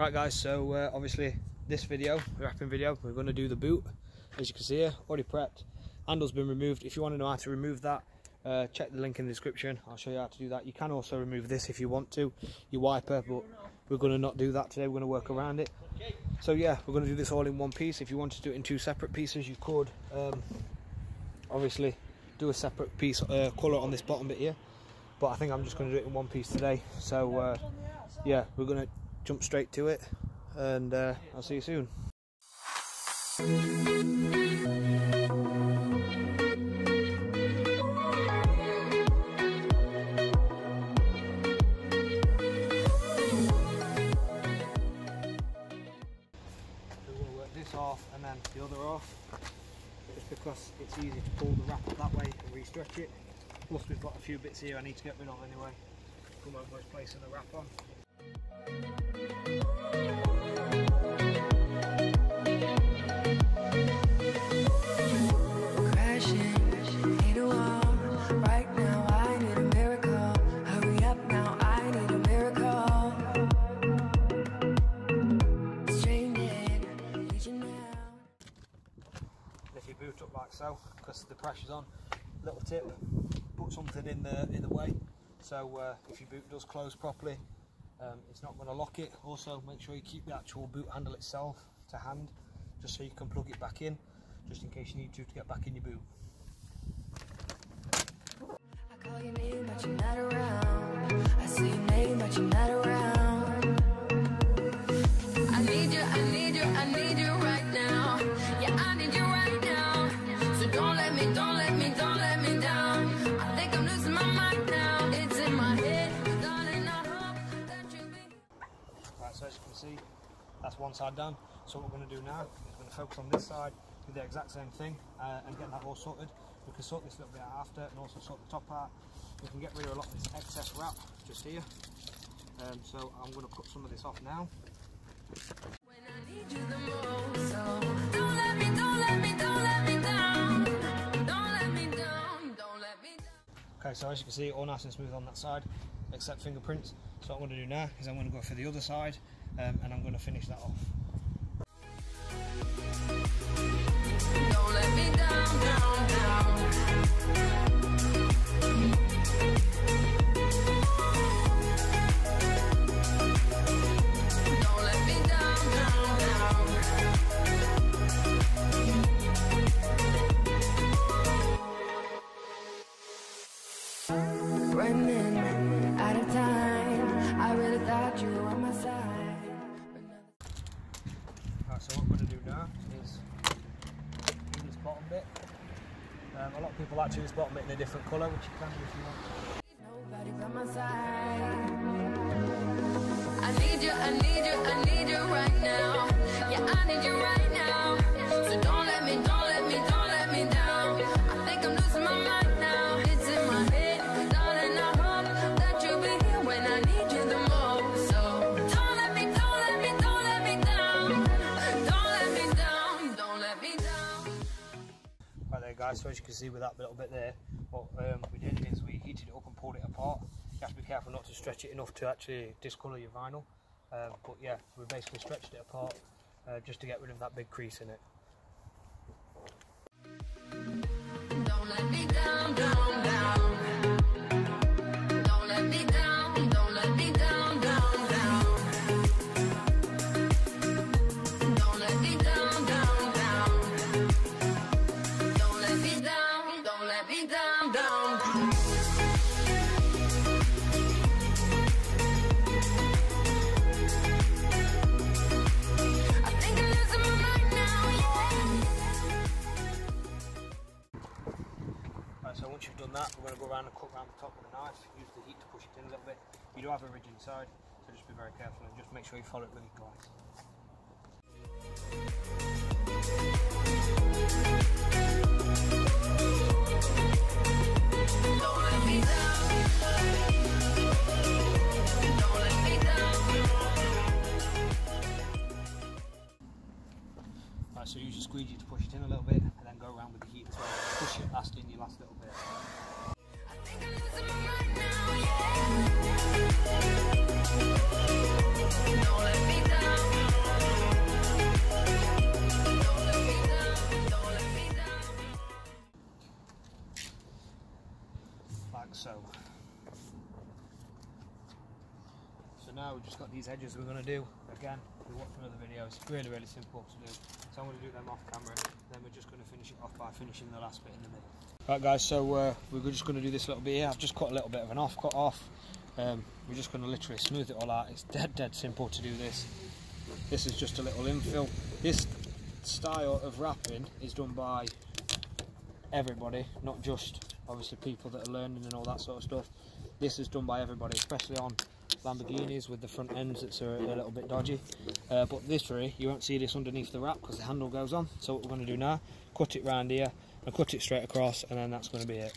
Right guys, so obviously this video, the wrapping video, we're going to do the boot. As you can see here, already prepped. Handle's been removed. If you want to know how to remove that, check the link in the description. I'll show you how to do that. You can also remove this if you want to, your wiper, but we're going to not do that today. We're going to work around it. So yeah, we're going to do this all in one piece. If you wanted to do it in two separate pieces, you could obviously do a separate piece colour on this bottom bit here, but I think I'm just going to do it in one piece today. So yeah, we're going to jump straight to it, and I'll see you soon. This off and then the other off, just because it's easy to pull the wrap up that way and re-stretch it. Plus we've got a few bits here I need to get rid of anyway. Come over as placing the wrap on. Lift your boot up like so, because the pressure's on. Little tip, put something in the way, so if your boot does close properly, it's not going to lock it. Also make sure you keep the actual boot handle itself to hand, just so you can plug it back in, just in case you need to get back in your boot. I call your name but you're not around. I see your name but you're not around. I need you, I need you, I need you right now. Yeah, I need you right now. So don't let me, don't let me, don't let me down. I think I'm losing my mind now. It's in my head, darling, I hope that you be. Right, so as you can see, that's one side done. So what we're going to do now is we're going to focus on this side, do the exact same thing, and get that all sorted. We can sort this little bit out after, and also sort the top out. We can get rid of a lot of this excess wrap just here. So I'm going to cut some of this off now. When I need you the most, so don't let me, don't let me, don't let me down. Don't let me down, don't let me down. Okay, so as you can see, all nice and smooth on that side, except fingerprints. So what I'm going to do now is I'm going to go for the other side, and I'm going to finish that off. Don't let me down, down, down. Don't let me down, down, down. Running out of time. I really thought you were on my side. Alright, so what we're going to do now is do this bottom bit. A lot of people like to do this bottom bit in a different colour, which you can do if you want. Nobody by my side. I need you, I need you, I need you right now. Yeah, I need you right now. So don't let me, don't let me, don't let me down. I think I'm losing my mind now. It's in my head, darling, I hope that you'll be here when I need you the most. So don't let me, don't let me, don't let me down. Don't let me down, don't let me down. Right there guys, so as you can see with that little bit there, what we did is we heated it up and pulled it apart. You have to be careful not to stretch it enough to actually discolour your vinyl. But yeah, we basically stretched it apart just to get rid of that big crease in it. Don't let me down, down, down. Don't let me down, don't let me down, down, down. Don't let me down, down, down. Don't let me down, don't let me down, down. I think I'm losing my mind now, yeah. Right, so once you've done that, we're going to go around and cut around the top with a knife. Use the heat to push it in a little bit. You do have a ridge inside, so just be very careful and just make sure you follow it with your glass. Don't let me down. Don't let me down. Right, so use your squeegee to push it in a little bit, and then go around with the heat as well. Push it last in your last little bit. I think I'm losing my mind now, yeah. Don't let me down. now we've just got these edges we're going to do. Again, if you watch another video, it's really, really simple to do. So I'm going to do them off camera, then we're just going to finish it off by finishing the last bit in the middle. Right guys, so we're just going to do this little bit here. I've just cut a little bit of an cut off. We're just going to literally smooth it all out. It's dead simple to do this. This is just a little infill. This style of wrapping is done by everybody, not just obviously people that are learning and all that sort of stuff. This is done by everybody, especially on Lamborghinis with the front ends that's a little bit dodgy. But this way, you won't see this underneath the wrap because the handle goes on. So what we're going to do now, cut it round here and cut it straight across, and then that's going to be it.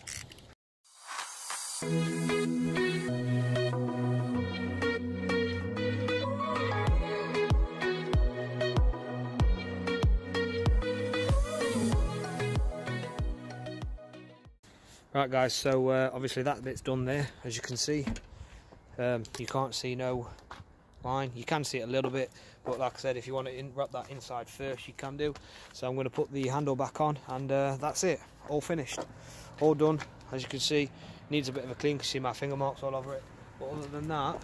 Right guys, so obviously that bit's done there, as you can see. You can't see no line. You can see it a little bit, but like I said, if you want to wrap that inside first, you can do. So I'm going to put the handle back on, and that's it. All finished, all done. As you can see, needs a bit of a clean. You can see my finger marks all over it. But other than that,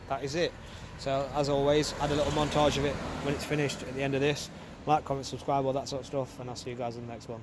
that is it. So as always, add a little montage of it when it's finished at the end of this. Like, comment, subscribe, all that sort of stuff, and I'll see you guys in the next one.